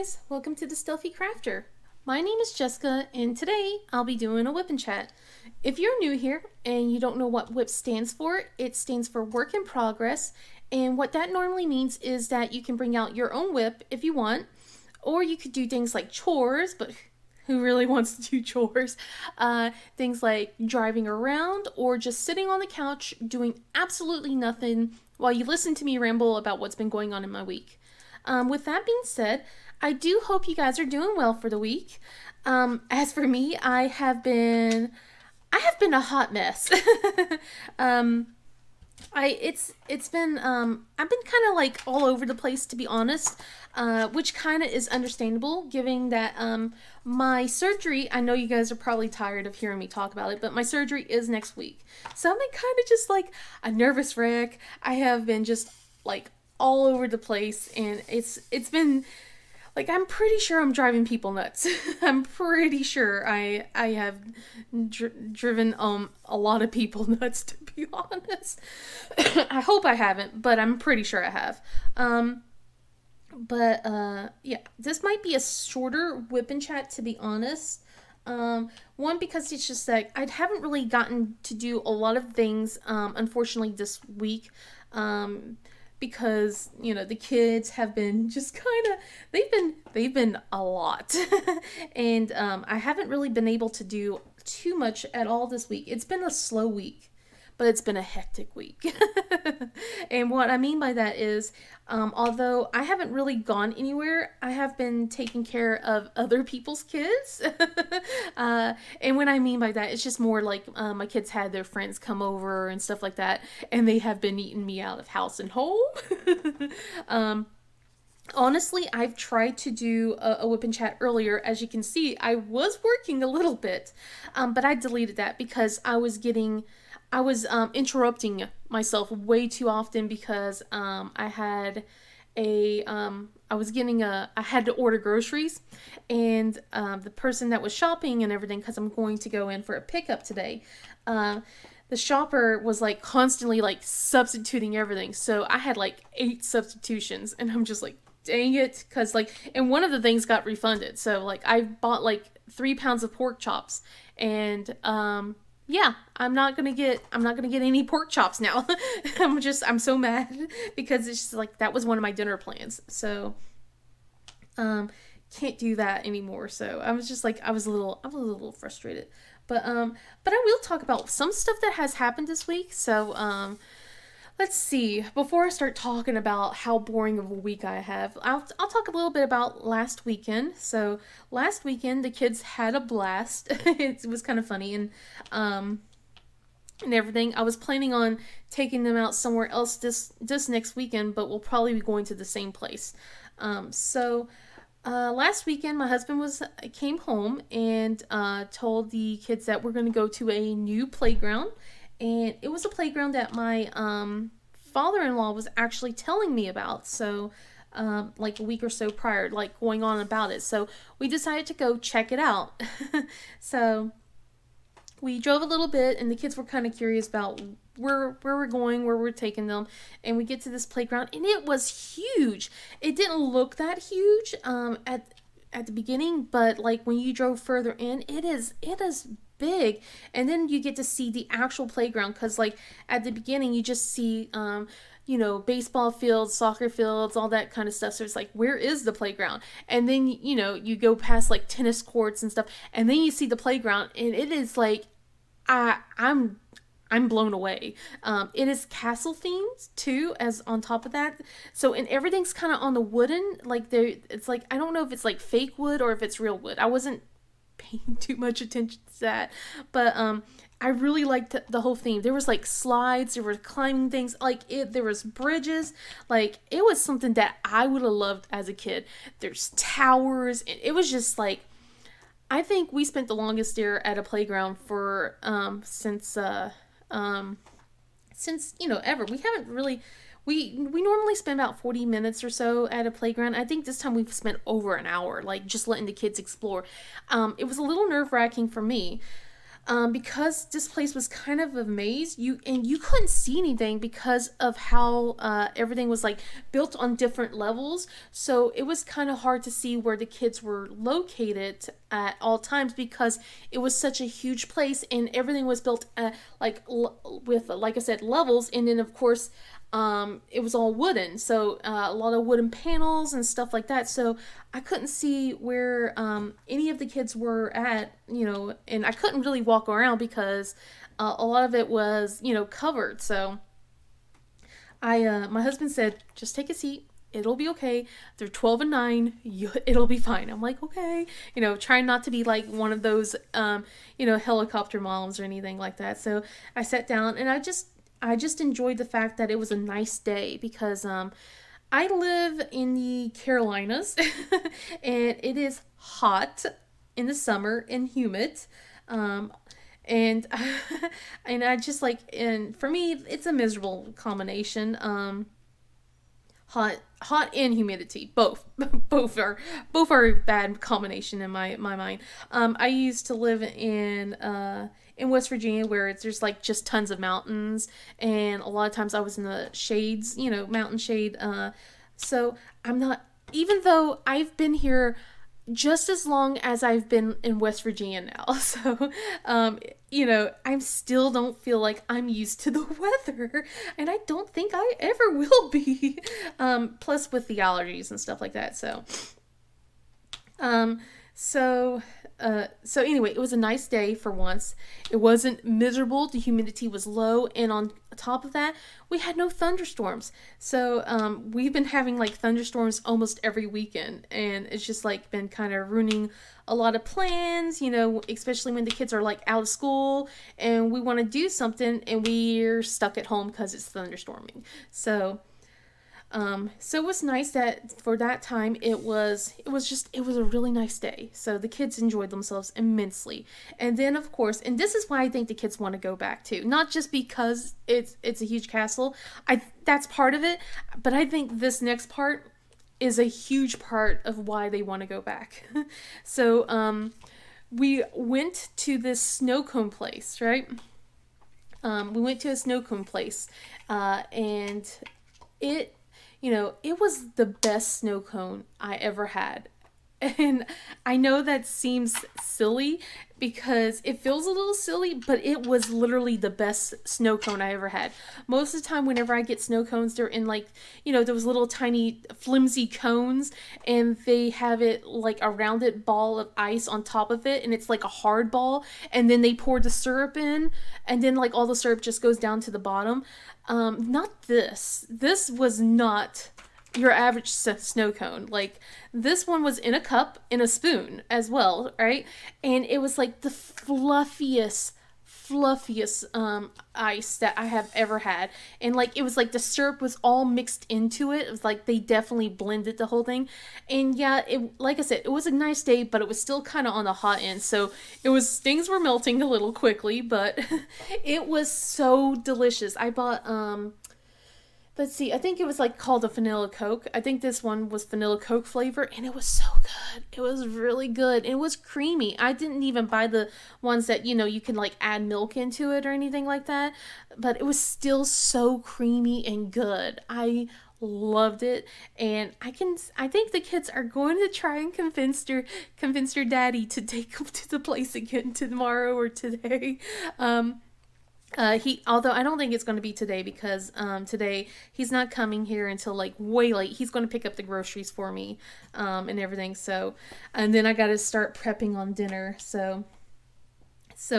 guys, welcome to the Stealthy Crafter. My name is Jessica and today I'll be doing a Wip Chat. If you're new here and you don't know what WIP stands for, it stands for Work in Progress, and what that normally means is that you can bring out your own WIP if you want, or you could do things like chores, but who really wants to do chores? Things like driving around or just sitting on the couch doing absolutely nothing while you listen to me ramble about what's been going on in my week. With that being said, I do hope you guys are doing well for the week. As for me, I have been a hot mess. um, it's been I've been kind of like all over the place, to be honest, which kind of is understandable given that my surgery, I know you guys are probably tired of hearing me talk about it, but my surgery is next week. So I've been kind of just like a nervous wreck. I have been just like all over the place, and it's been like, I'm pretty sure I'm driving people nuts. I'm pretty sure I have driven a lot of people nuts, to be honest. I hope I haven't, but I'm pretty sure I have. Yeah, this might be a shorter Whip and Chat, to be honest. One, because it's just like I haven't really gotten to do a lot of things, unfortunately, this week. Because the kids have been just kind of they've been a lot. And I haven't really been able to do too much at all this week. It's been a slow week, but it's been a hectic week. And what I mean by that is, although I haven't really gone anywhere, I have been taking care of other people's kids. And what I mean by that, it's just more like my kids had their friends come over and stuff like that, and they have been eating me out of house and home. Honestly, I've tried to do a Whip and Chat earlier. As you can see, I was working a little bit, but I deleted that because I was interrupting myself way too often because I had I had to order groceries, and the person that was shopping and everything, because I'm going to go in for a pickup today, the shopper was like constantly like substituting everything. So I had like 8 substitutions, and I'm just like, dang it, because like, and one of the things got refunded. So like I bought like 3 pounds of pork chops, and yeah, I'm not gonna get any pork chops now. I'm so mad because it's just like that was one of my dinner plans. So can't do that anymore. So I was just like I was a little frustrated. But I will talk about some stuff that has happened this week. So let's see. Before I start talking about how boring of a week I have, I'll talk a little bit about last weekend. So last weekend, the kids had a blast. It was kind of funny, and everything. I was planning on taking them out somewhere else this next weekend, but we'll probably be going to the same place. Last weekend, my husband came home and told the kids that we're going to go to a new playground, and it was a playground that my father-in-law was actually telling me about. So, like a week or so prior, like going on about it. So we decided to go check it out. So we drove a little bit, and the kids were kind of curious about where we're going, where we're taking them, and we get to this playground, and it was huge. It didn't look that huge at the beginning, but like when you drove further in, it is big. And then you get to see the actual playground, because like at the beginning you just see baseball fields, soccer fields, all that kind of stuff. So it's like, where is the playground? And then you go past like tennis courts and stuff, and then you see the playground, and it is like I'm blown away. It is castle themed too, as on top of that. So, and everything's kind of on the wooden, like it's like, I don't know if it's like fake wood or if it's real wood. I wasn't paying too much attention to that, but I really liked the whole theme. There was like slides, there were climbing things, there was bridges. Like, it was something that I would have loved as a kid. There's towers, and it was just like, I think we spent the longest there at a playground for since ever. We haven't really, we normally spend about 40 minutes or so at a playground. I think this time we've spent over an hour, like just letting the kids explore. It was a little nerve-wracking for me. Because this place was kind of a maze, you couldn't see anything because of how everything was like built on different levels. So it was kind of hard to see where the kids were located at all times because it was such a huge place and everything was built with, like I said, levels. And then of course it was all wooden, so a lot of wooden panels and stuff like that. So I couldn't see where any of the kids were at, and I couldn't really walk around because a lot of it was, covered. So my husband said, just take a seat. It'll be okay. They're 12 and 9. It'll be fine. I'm like, okay. Trying not to be like one of those, helicopter moms or anything like that. So I sat down and I just enjoyed the fact that it was a nice day because I live in the Carolinas and it is hot in the summer and humid. Um, and and I just like, and for me it's a miserable combination. Hot and humidity, both both are a bad combination in my mind. I used to live in West Virginia where there's like just tons of mountains, and a lot of times I was in the shades, mountain shade. So I'm not, even though I've been here just as long as I've been in West Virginia now. So, I still don't feel like I'm used to the weather, and I don't think I ever will be. Plus with the allergies and stuff like that. Um, so, so anyway, it was a nice day for once. It wasn't miserable. The humidity was low, and on top of that, we had no thunderstorms. So, we've been having like thunderstorms almost every weekend, and it's just like been kind of ruining a lot of plans. Especially when the kids are like out of school and we want to do something, and we're stuck at home because it's thunderstorming. So it was nice that for that time it was a really nice day. So the kids enjoyed themselves immensely. And then of course, and this is why I think the kids want to go back too. Not just because it's a huge castle. That's part of it, but I think this next part is a huge part of why they want to go back. So we went to this snow cone place, right? We went to a snow cone place, and it it was the best snow cone I ever had. And I know that seems silly because it feels a little silly, but it was literally the best snow cone I ever had. Most of the time, whenever I get snow cones, they're in like, those little tiny flimsy cones, and they have it like a rounded ball of ice on top of it, and it's like a hard ball, and then they pour the syrup in, and then like all the syrup just goes down to the bottom. Not this. This was not your average snow cone. Like, this one was in a cup, in a spoon as well, right? And it was like the fluffiest ice that I have ever had. And like, it was like the syrup was all mixed into it. It was like they definitely blended the whole thing. And yeah, it, like I said, it was a nice day, but it was still kind of on the hot end. So things were melting a little quickly, but it was so delicious. I bought let's see, I think it was like called a vanilla Coke. I think this one was vanilla Coke flavor, and it was so good. It was really good. It was creamy. I didn't even buy the ones that, you can like add milk into it or anything like that, but it was still so creamy and good. I loved it, and I think the kids are going to try and convince their daddy to take them to the place again tomorrow or today. Although I don't think it's going to be today because today he's not coming here until like way late. He's going to pick up the groceries for me, and everything. So, and then I got to start prepping on dinner. So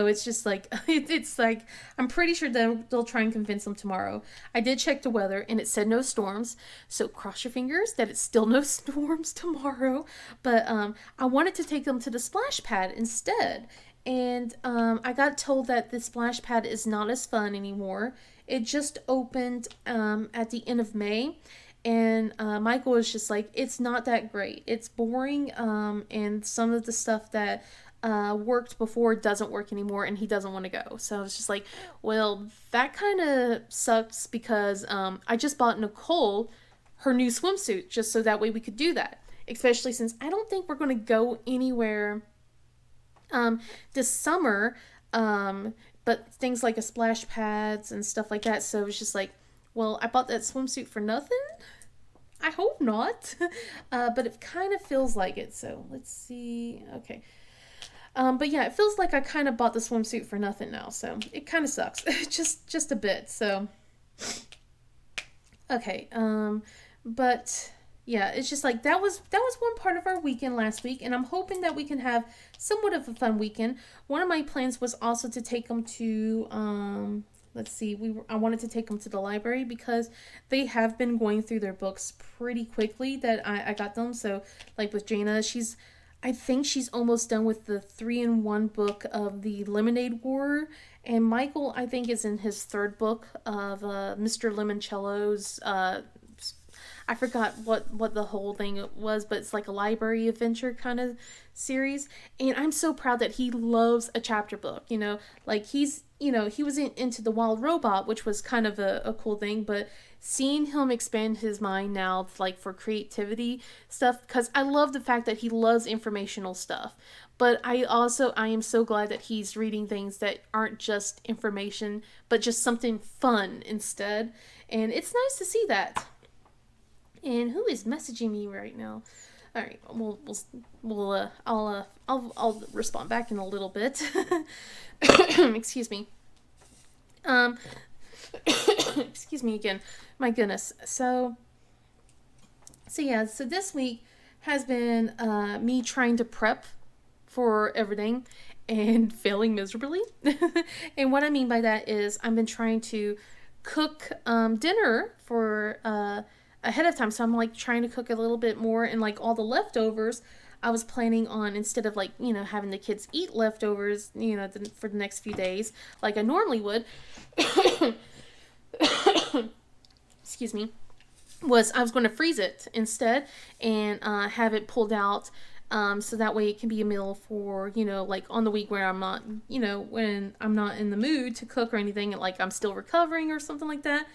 it's just like it's like I'm pretty sure they'll try and convince them tomorrow. I did check the weather and it said no storms. So cross your fingers that it's still no storms tomorrow. But I wanted to take them to the splash pad instead. And I got told that the splash pad is not as fun anymore. It just opened at the end of May, and Michael was just like, it's not that great. It's boring, and some of the stuff that worked before doesn't work anymore, and he doesn't want to go. So I was just like, well, that kind of sucks because I just bought Nicole her new swimsuit just so that way we could do that. Especially since I don't think we're going to go anywhere this summer Um, but things like a splash pads and stuff like that. So it's just like, well, I bought that swimsuit for nothing. I hope not. But it kind of feels like it. So let's see. Okay. But yeah, it feels like I kind of bought the swimsuit for nothing now. So it kind of sucks. just a bit. So okay. But yeah, it's just like that was one part of our weekend last week, and I'm hoping that we can have somewhat of a fun weekend. One of my plans was also to take them to let's see, I wanted to take them to the library because they have been going through their books pretty quickly that I got them. So like with Jaina, I think she's almost done with the 3-in-1 book of the Lemonade War. And Michael, I think, is in his third book of Mr. Limoncello's I forgot what the whole thing was, but it's like a library adventure kind of series. And I'm so proud that he loves a chapter book. Like he was into the Wild Robot, which was kind of a cool thing, but seeing him expand his mind now, like for creativity stuff, because I love the fact that he loves informational stuff. But I am so glad that he's reading things that aren't just information, but just something fun instead. And it's nice to see that. And who is messaging me right now? All right, I'll respond back in a little bit. Excuse me. Um, excuse me again. My goodness. So yeah. So this week has been me trying to prep for everything and failing miserably. And what I mean by that is I've been trying to cook dinner for ahead of time. So I'm like trying to cook a little bit more, and like all the leftovers, I was planning on, instead of like, having the kids eat leftovers, for the next few days, like I normally would. Excuse me. I was going to freeze it instead and have it pulled out. So that way it can be a meal for, like on the week where I'm not, when I'm not in the mood to cook or anything, like I'm still recovering or something like that.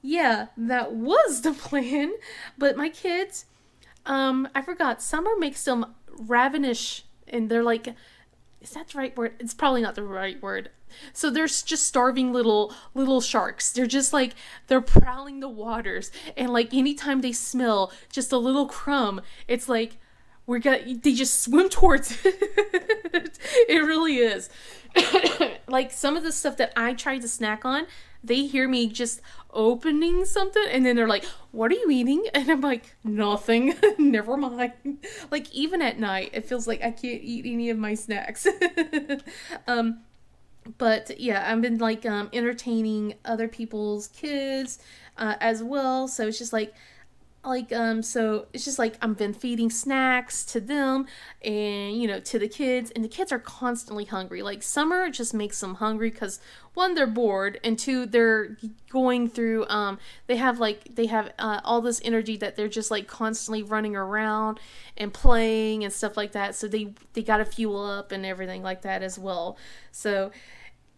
Yeah, that was the plan. But my kids, I forgot, summer makes them ravenous, and they're like, is that the right word? It's probably not the right word. So they're just starving little sharks. They're just like, they're prowling the waters, and like anytime they smell just a little crumb, it's like they just swim towards it. It really is. Like some of the stuff that I tried to snack on, they hear me just opening something, and then they're like, "What are you eating?" And I'm like, "Nothing." Never mind. Like even at night, it feels like I can't eat any of my snacks. um, but yeah, I've been like entertaining other people's kids as well. So it's just so it's just like I've been feeding snacks to them, and to the kids, and the kids are constantly hungry. Like summer just makes them hungry because one, they're bored, and two, they're going through they have all this energy that they're just like constantly running around and playing and stuff like that, so they got to fuel up and everything like that as well. So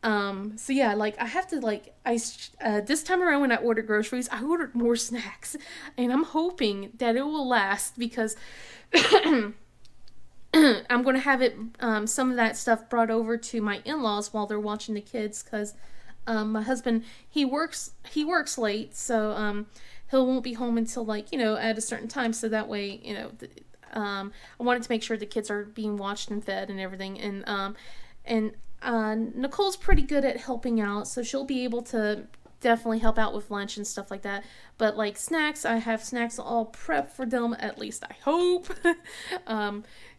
yeah, like I have to like this time around when I ordered groceries, I ordered more snacks, and I'm hoping that it will last because I'm gonna have it some of that stuff brought over to my in-laws while they're watching the kids, because my husband, he works late, so he won't be home until like at a certain time, so that way I wanted to make sure the kids are being watched and fed and everything, and Nicole's pretty good at helping out, so she'll be able to definitely help out with lunch and stuff like that. But like snacks, I have snacks all prepped for them, at least I hope.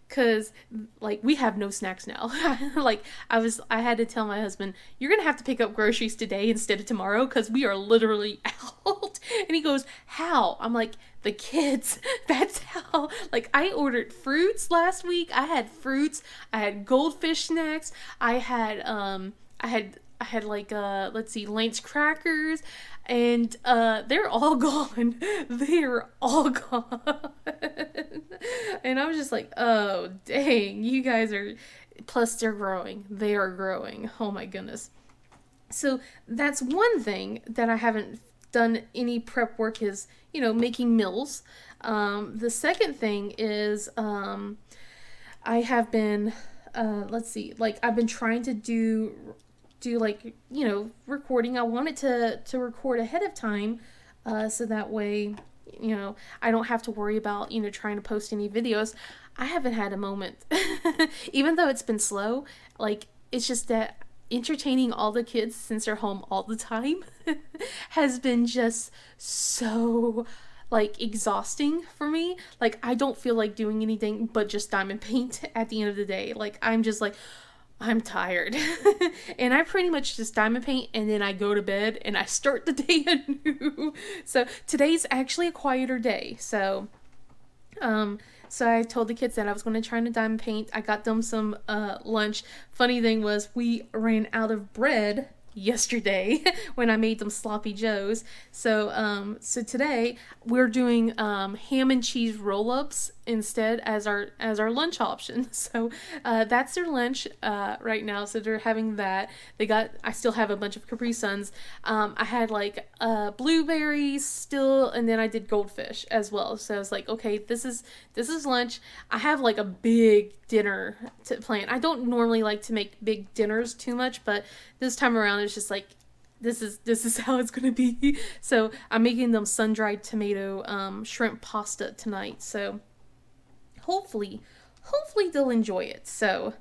Cause like we have no snacks now. Like I had to tell my husband, you're gonna have to pick up groceries today instead of tomorrow, because we are literally out. And he goes, how? I'm like, the kids. That's how. Like I ordered fruits last week. I had fruits. I had goldfish snacks. I had like let's see, Lance crackers, and they're all gone. They're all gone. And I was just like, oh dang, you guys are. Plus, they're growing. They are growing. Oh my goodness. So that's one thing that I haven't done any prep work is making meals. The second thing is I have been let's see, like I've been trying to do like, recording. I wanted to record ahead of time, so that way, I don't have to worry about, trying to post any videos. I haven't had a moment. Even though it's been slow, like it's just that entertaining all the kids since they're home all the time has been just so like exhausting for me. Like I don't feel like doing anything but just diamond paint at the end of the day. Like I'm just like, I'm tired. And I pretty much just diamond paint and then I go to bed and I start the day anew. So today's actually a quieter day. So I told the kids that I was going to try to diamond paint. I got them some lunch. Funny thing was we ran out of bread yesterday when I made them sloppy joes. So today we're doing ham and cheese roll-ups instead as our lunch option. So that's their lunch right now. So they're having that. I still have a bunch of Capri Suns. I had like blueberries still, and then I did goldfish as well. So I was like, okay, this is lunch. I have like a big dinner to plan. I don't normally like to make big dinners too much, but this time around it's just like this is how it's gonna be. So I'm making them sun-dried tomato shrimp pasta tonight. So hopefully they'll enjoy it. So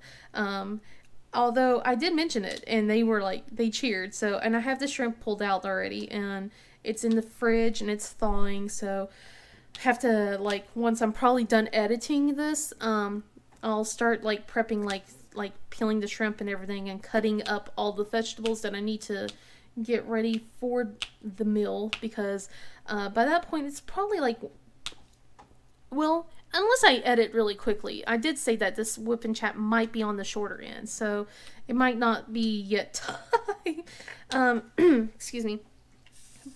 although I did mention it and they were like, they cheered. So, and I have the shrimp pulled out already and it's in the fridge and it's thawing. So I have to, like, once I'm probably done editing this, I'll start like prepping, like peeling the shrimp and everything and cutting up all the vegetables that I need to get ready for the meal, because by that point it's probably like, well, unless I edit really quickly. I did say that this Whip and Chat might be on the shorter end, so it might not be yet time. Excuse me.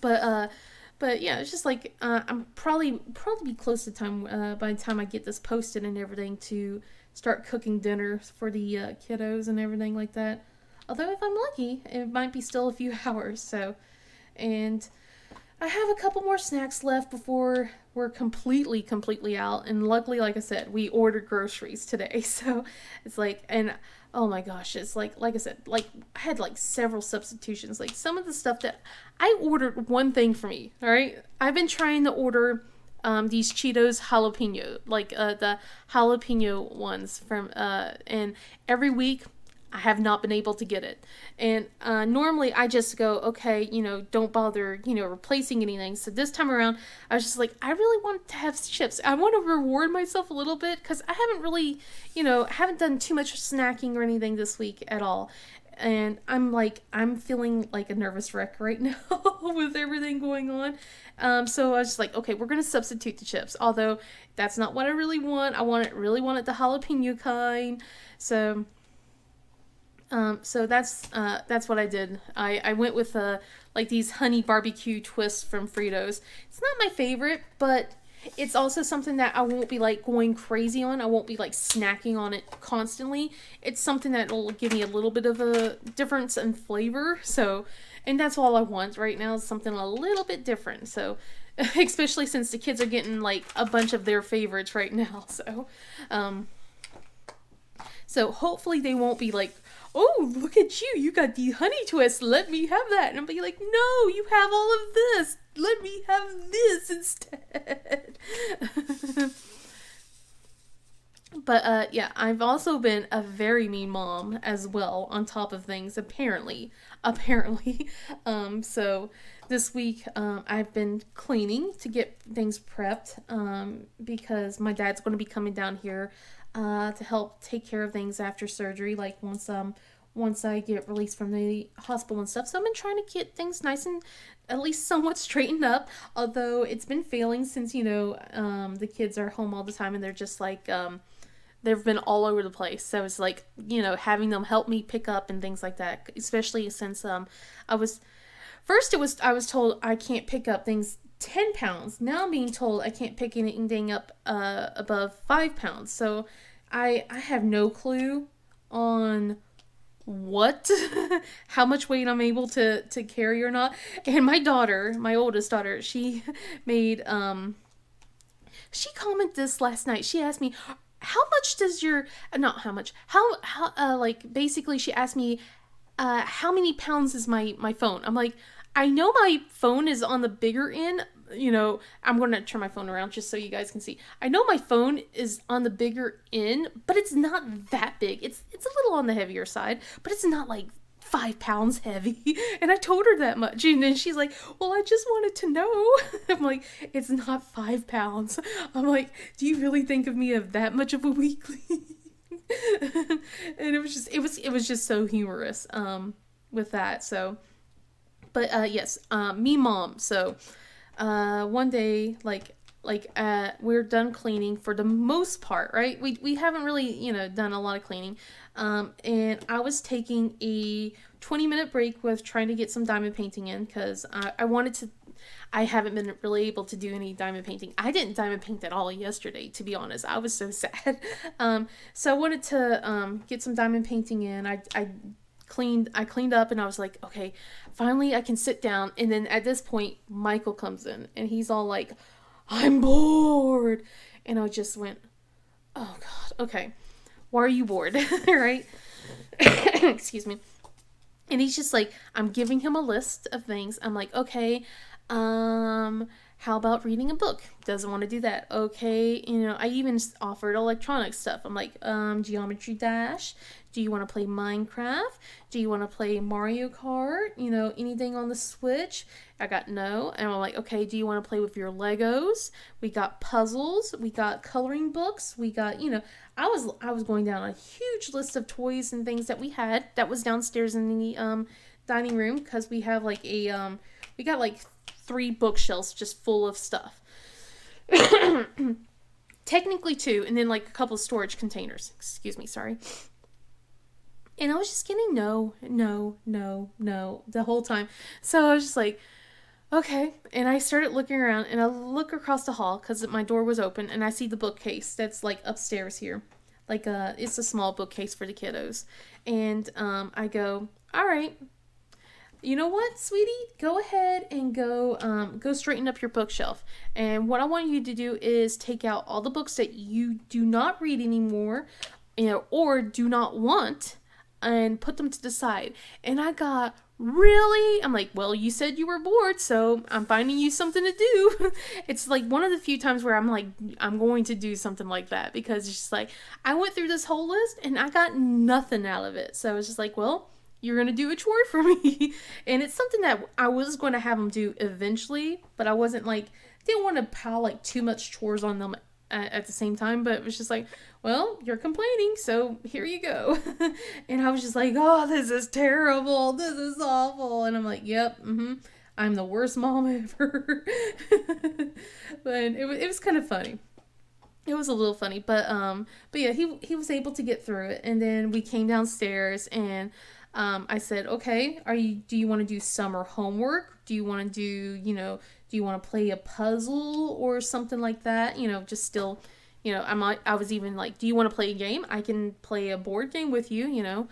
But yeah, it's just like I'm probably be close to time by the time I get this posted and everything to start cooking dinner for the kiddos and everything like that. Although if I'm lucky, it might be still a few hours. So, and I have a couple more snacks left before we're completely out. And luckily, like I said, we ordered groceries today. So it's like, and oh my gosh, it's like I said, like I had like several substitutions. Like some of the stuff that I ordered one thing for me. All right. I've been trying to order these Cheetos jalapeno, like the jalapeno ones from, and every week I have not been able to get it. And normally I just go, okay, don't bother, replacing anything. So this time around, I was just like, I really want to have chips. I want to reward myself a little bit because I haven't really, haven't done too much snacking or anything this week at all. And I'm feeling like a nervous wreck right now with everything going on. So I was just like, okay, we're going to substitute the chips. Although that's not what I really want. Really wanted the jalapeno kind. So that's what I did. I went with like these honey barbecue twists from Fritos. It's not my favorite, but it's also something that I won't be like going crazy on. I won't be like snacking on it constantly. It's something that will give me a little bit of a difference in flavor. So, and that's all I want right now, is something a little bit different. So, especially since the kids are getting like a bunch of their favorites right now. So hopefully they won't be like, oh, look at you, you got the honey twist, let me have that. And I'll be like, no, you have all of this, let me have this instead. But yeah, I've also been a very mean mom as well, on top of things, apparently. So this week I've been cleaning to get things prepped, because my dad's going to be coming down here to help take care of things after surgery, like once I get released from the hospital and stuff. So I've been trying to get things nice and at least somewhat straightened up, although it's been failing since, the kids are home all the time and they're just like, they've been all over the place. So it's like, having them help me pick up and things like that, especially since I was told I can't pick up things 10 pounds. Now I'm being told I can't pick anything up above 5 pounds. So I have no clue on how much weight I'm able to carry or not. And my oldest daughter, she made she commented this last night. She asked me, how much does your, not how much, how like, basically she asked me, how many pounds is my phone? I'm like, I know my phone is on the bigger end. I'm going to turn my phone around just so you guys can see. I know my phone is on the bigger end, but it's not that big. It's a little on the heavier side, but it's not like 5 pounds heavy. And I told her that much. And then she's like, well, I just wanted to know. I'm like, it's not 5 pounds. I'm like, do you really think of me of that much of a weekly? And it was just so humorous with that. So, but yes, me mom. So one day, we're done cleaning for the most part, right? We haven't really, done a lot of cleaning. And I was taking a 20-minute break with trying to get some diamond painting in, because I wanted to. I haven't been really able to do any diamond painting. I didn't diamond paint at all yesterday, to be honest. I was so sad. So I wanted to get some diamond painting in. I cleaned up, and I was like, okay, finally I can sit down. And then at this point, Michael comes in, and he's all like, I'm bored. And I just went, oh God, okay. Why are you bored? Right? Excuse me. And he's just like, I'm giving him a list of things. I'm like, okay, how about reading a book? Doesn't want to do that. Okay, I even offered electronic stuff. I'm like, Geometry Dash. Do you want to play Minecraft? Do you want to play Mario Kart? Anything on the Switch? I got no. And I'm like, okay, do you want to play with your Legos? We got puzzles. We got coloring books. We got, I was going down a huge list of toys and things that we had that was downstairs in the dining room, because we have like we got like 3 bookshelves just full of stuff. Technically 2, and then like a couple of storage containers. Excuse me, sorry. And I was just getting no the whole time. So I was just like, okay. And I started looking around, and I look across the hall because my door was open, and I see the bookcase that's like upstairs here. Like it's a small bookcase for the kiddos. And I go, all right, you know what, sweetie? Go ahead and go straighten up your bookshelf. And what I want you to do is take out all the books that you do not read anymore, or do not want, and put them to the side. And I got, really? I'm like, well, you said you were bored, so I'm finding you something to do. It's like one of the few times where I'm like, I'm going to do something like that, because it's just like, I went through this whole list and I got nothing out of it. So I was just like, well, you're going to do a chore for me. And it's something that I was going to have them do eventually, but I wasn't like, didn't want to pile like too much chores on them at the same time. But it was just like, well, you're complaining, so here you go. And I was just like, oh, this is terrible. This is awful. And I'm like, yep, I'm the worst mom ever. But it was kind of funny. It was a little funny, but yeah, he was able to get through it. And then we came downstairs, and I said, okay, do you want to do summer homework? Do you want to do you want to play a puzzle or something like that? Just still, I was even like, do you want to play a game? I can play a board game with you, and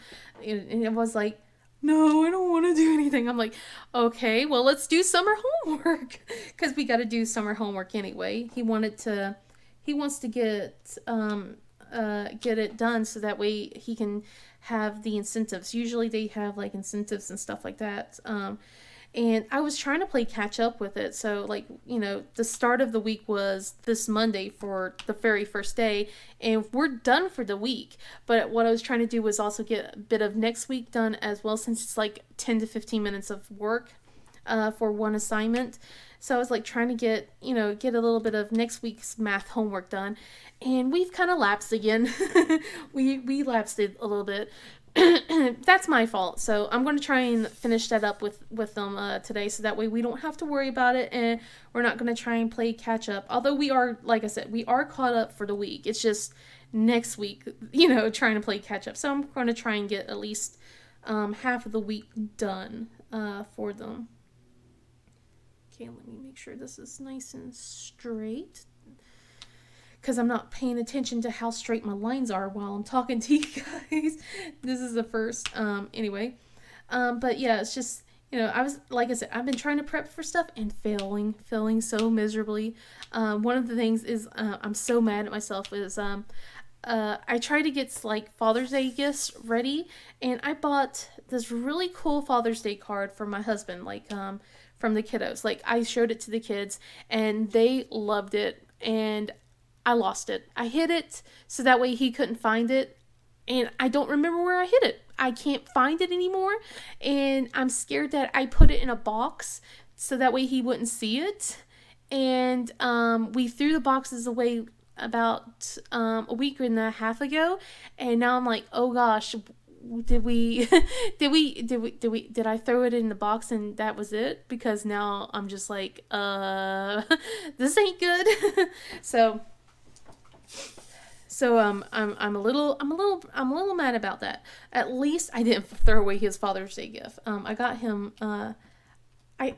it was like, no, I don't want to do anything. I'm like, okay, well, let's do summer homework, because we got to do summer homework anyway. He wants to get it done so that way he can have the incentives. Usually they have like incentives and stuff like that. And I was trying to play catch up with it. So like, the start of the week was this Monday for the very first day, and we're done for the week. But what I was trying to do was also get a bit of next week done as well, since it's like 10 to 15 minutes of work for one assignment. So I was like trying to get a little bit of next week's math homework done. And we've kind of lapsed again. we lapsed it a little bit. That's my fault. So I'm going to try and finish that up with them today, so that way we don't have to worry about it, and we're not going to try and play catch up. Although we are, like I said, we are caught up for the week. It's just next week, trying to play catch up. So I'm going to try and get at least half of the week done for them. Okay, let me make sure this is nice and straight, because I'm not paying attention to how straight my lines are while I'm talking to you guys. This is the first. Anyway. But yeah, it's just, I was, like I said, I've been trying to prep for stuff and failing so miserably. One of the things is, I'm so mad at myself is, I try to get like Father's Day gifts ready, and I bought this really cool Father's Day card for my husband, like from the kiddos. Like I showed it to the kids, and they loved it, and I lost it. I hid it so that way he couldn't find it, and I don't remember where I hid it. I can't find it anymore, and I'm scared that I put it in a box so that way he wouldn't see it. And we threw the boxes away about a week and a half ago, and now I'm like, oh gosh, did we did I throw it in the box and that was it? Because now I'm just like, this ain't good. so I'm a little mad about that. At least I didn't throw away his Father's Day gift. I got him I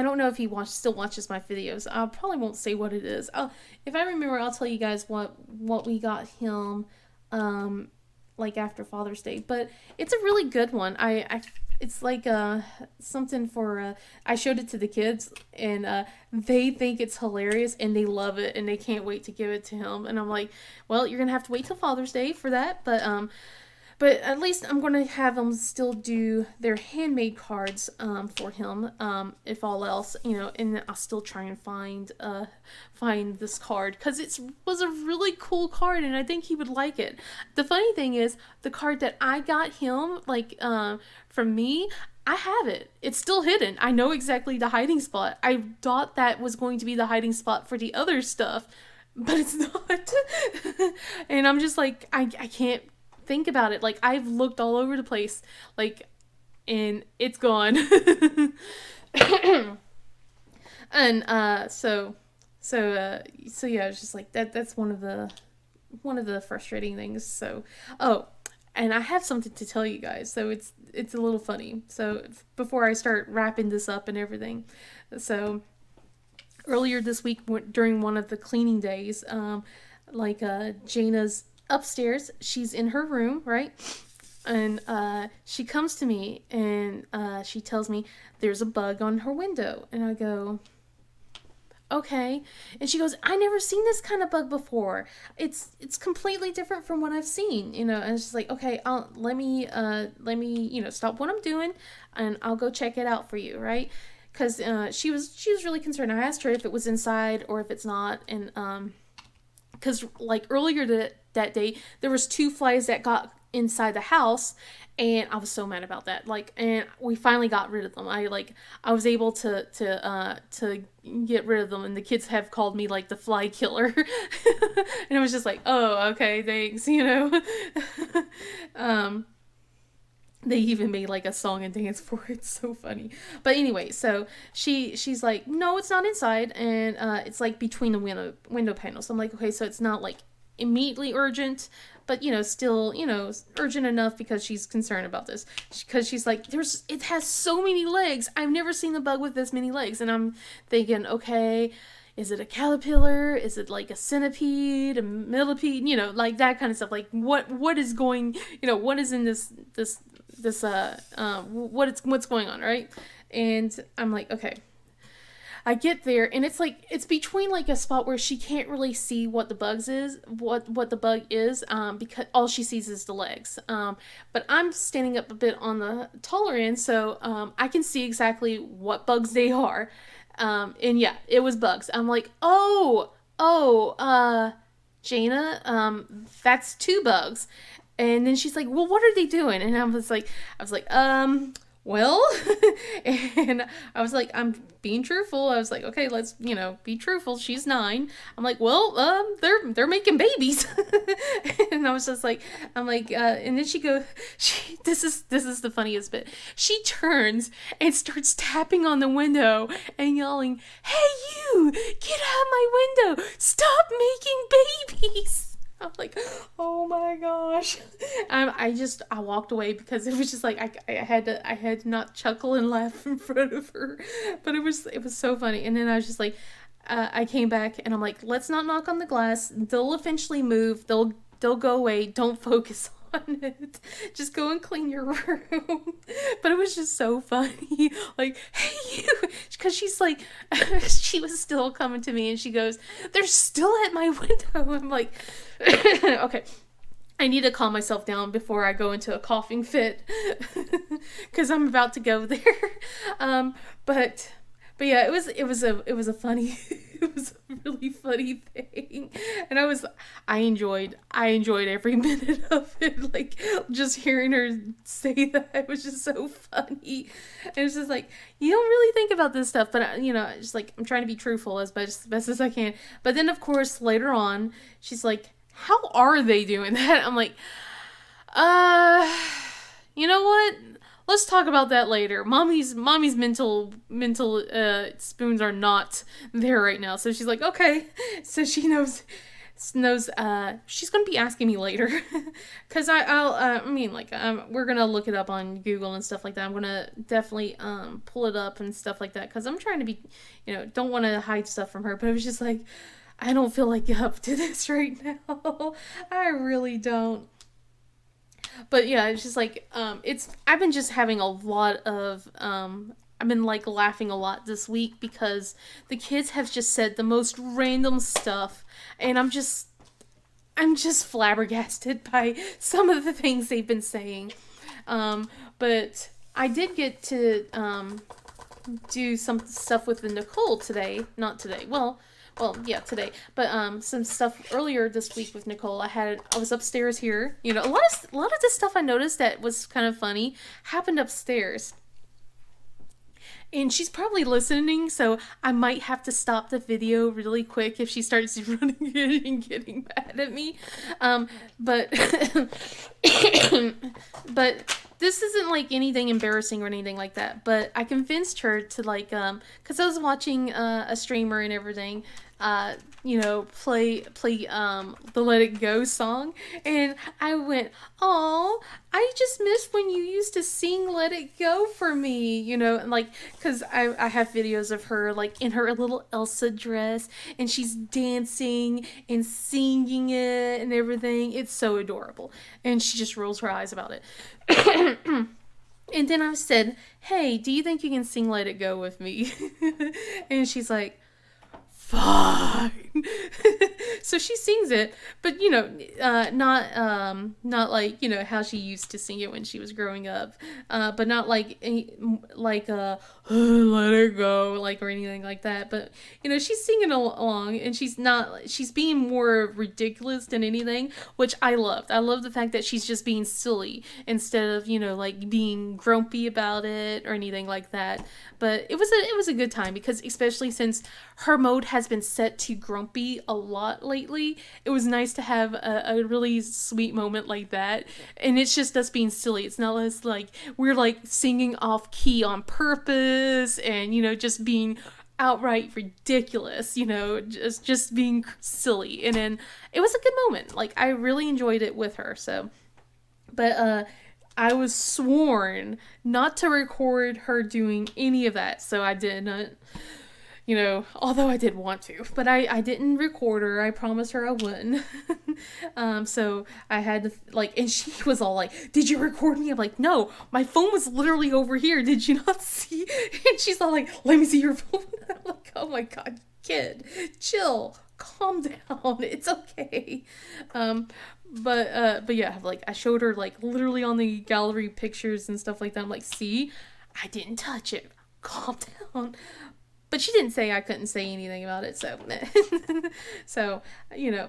don't know if he still watches my videos. I probably won't say what it is. If I remember, I'll tell you guys what we got him, like after Father's Day. But it's a really good one. It's like something for. I showed it to the kids, and they think it's hilarious, and they love it, and they can't wait to give it to him. And I'm like, well, you're gonna have to wait till Father's Day for that, but at least I'm going to have them still do their handmade cards for him, if all else, and I'll still try and find this card, because it was a really cool card, and I think he would like it. The funny thing is, the card that I got him, like, from me, I have it. It's still hidden. I know exactly the hiding spot. I thought that was going to be the hiding spot for the other stuff, but it's not. And I'm just like, I can't think about it. Like, I've looked all over the place, like, and it's gone. And so yeah, it's just like that's one of the frustrating things. So, oh, and I have something to tell you guys. So it's a little funny. So before I start wrapping this up and everything, so earlier this week during one of the cleaning days, Jana's upstairs, she's in her room, right? And she comes to me, and she tells me there's a bug on her window. And I go, okay. And she goes, I never seen this kind of bug before. It's completely different from what I've seen, And it's just like, okay, let me stop what I'm doing, and I'll go check it out for you, right? Because she was really concerned. I asked her if it was inside or if it's not, and because like earlier that day, there was 2 flies that got inside the house, and I was so mad about that. Like, and we finally got rid of them. I was able to get rid of them, and the kids have called me like the fly killer, and I was just like, oh, okay, thanks, They even made like a song and dance for it. It's so funny. But anyway, so she's like, no, it's not inside, and it's like between the window panels. So I'm like, okay, so it's not like immediately urgent, but still urgent enough because she's concerned about this, because she's like, it has so many legs. I've never seen a bug with this many legs. And I'm thinking, okay, is it a caterpillar? Is it like a centipede, a millipede, like that kind of stuff. Like what is going, what is in this what's going on, right? And I'm like, okay. I get there, and it's between like a spot where she can't really see what the bug is, because all she sees is the legs. But I'm standing up a bit on the taller end, so I can see exactly what bugs they are. And yeah, it was bugs. I'm like, Jana, that's 2 bugs. And then she's like, well, what are they doing? And I was like, well, and I was like, I'm being truthful. I was like, okay, let's, be truthful. She's 9. I'm like, well, they're making babies. And I was just like, and then this is the funniest bit. She turns and starts tapping on the window and yelling, hey, you, get out of my window. Stop making babies. I'm like, oh my gosh. I walked away because it was just like, I had to not chuckle and laugh in front of her, but it was so funny. And then I was just like, I came back and I'm like, let's not knock on the glass. They'll eventually move. They'll go away. Don't focus on it. Just go and clean your room. But it was just so funny. Like, hey, you. Because she's like, she was still coming to me and she goes, they're still at my window. I'm like, okay. I need to calm myself down before I go into a coughing fit. Because I'm about to go there. But yeah, it was a funny it was a really funny thing, and I enjoyed every minute of it. Like, just hearing her say that, it was just so funny. And it's just like, you don't really think about this stuff, but just like, I'm trying to be truthful as best as I can. But then of course later on, she's like, "How are they doing that?" I'm like, you know what? Let's talk about that later. Mommy's mental spoons are not there right now. So she's like, okay. So she knows she's gonna be asking me later, because we're gonna look it up on Google and stuff like that. I'm gonna definitely pull it up and stuff like that, because I'm trying to be, don't want to hide stuff from her. But it was just like, I don't feel like up to this right now. I really don't. But yeah, it's just like, I've been just having a lot of, I've been like laughing a lot this week, because the kids have just said the most random stuff, and I'm just flabbergasted by some of the things they've been saying. But I did get to, do some stuff with Nicole today. Not today. Well, yeah, today. But some stuff earlier this week with Nicole. I was upstairs here. A lot of the stuff I noticed that was kind of funny happened upstairs. And she's probably listening, so I might have to stop the video really quick if she starts running in and getting mad at me. But but this isn't like anything embarrassing or anything like that. But I convinced her to, like, because I was watching a streamer and everything, play the Let It Go song, and I went, "Oh, I just missed when you used to sing Let It Go for me," and like, because I have videos of her like in her little Elsa dress, and she's dancing and singing it and everything. It's so adorable, and she just rolls her eyes about it. And then I said, "Hey, do you think you can sing Let It Go with me?" And she's like, "Fine." So she sings it, but not like how she used to sing it when she was growing up, but not like "Let It Go" like, or anything like that. But she's singing along, and she's being more ridiculous than anything, which I loved. I love the fact that she's just being silly instead of like being grumpy about it or anything like that. But it was a good time, because especially since her mode has been set to grumpy a lot lately, it was nice to have a really sweet moment like that. And it's just us being silly. It's not us like we're like singing off key on purpose and just being outright ridiculous, just being silly. And then it was a good moment. Like, I really enjoyed it with her. So, but I was sworn not to record her doing any of that, so I didn't. Although I did want to, but I didn't record her. I promised her I wouldn't. So I had to, like, and she was all like, "Did you record me?" I'm like, "No, my phone was literally over here. Did you not see?" And she's all like, "Let me see your phone." I'm like, "Oh my god, kid, chill, calm down. It's okay." But yeah, like, I showed her, like, literally on the gallery pictures and stuff like that. I'm like, "See, I didn't touch it. Calm down." But she didn't say I couldn't say anything about it, so so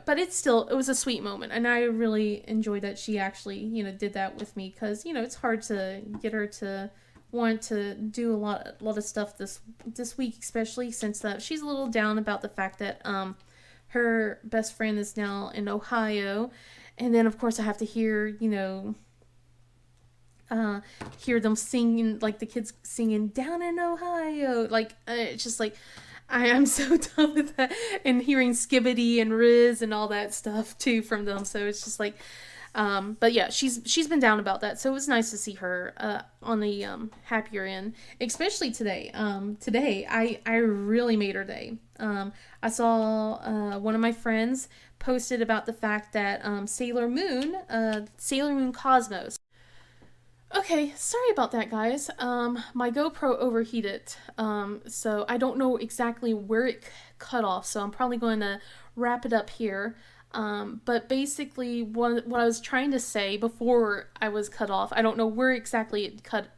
but it was a sweet moment, and I really enjoyed that she actually did that with me, because it's hard to get her to want to do a lot of stuff this week, especially since she's a little down about the fact that her best friend is now in Ohio, and then of course I have to hear hear them singing, like the kids singing "Down in Ohio," like it's just like I'm so done with that, and hearing Skibbity and Riz and all that stuff too from them. So it's just like But yeah, she's been down about that, so it was nice to see her on the happier end, especially today. Today I really made her day. I saw one of my friends posted about the fact that Sailor Moon Cosmos. Okay, sorry about that, guys. My GoPro overheated, so I don't know exactly where it cut off, so I'm probably going to wrap it up here. But basically, what I was trying to say before I was cut off, I don't know where exactly it cut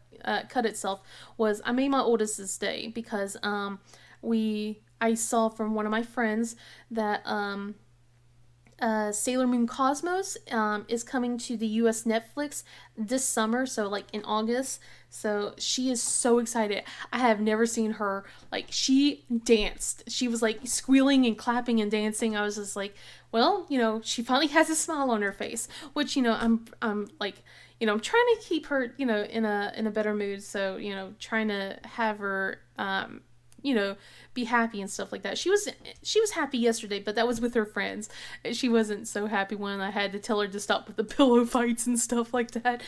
itself, was I made my oldest's day because I saw from one of my friends that Sailor Moon Cosmos is coming to the US Netflix this summer, so like in August. So she is so excited. I have never seen her, like, she danced. She was like squealing and clapping and dancing. I was just like, well, she finally has a smile on her face, which, I'm like, I'm trying to keep her, in a better mood. So, trying to have her be happy and stuff like that. She was happy yesterday, but that was with her friends. She wasn't so happy when I had to tell her to stop with the pillow fights and stuff like that.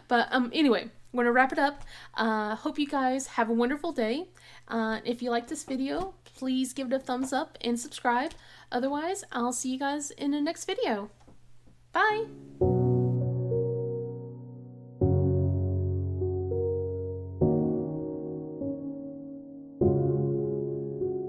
But anyway, we're gonna wrap it up. Hope you guys have a wonderful day. If you like this video, please give it a thumbs up and subscribe. Otherwise, I'll see you guys in the next video. Bye.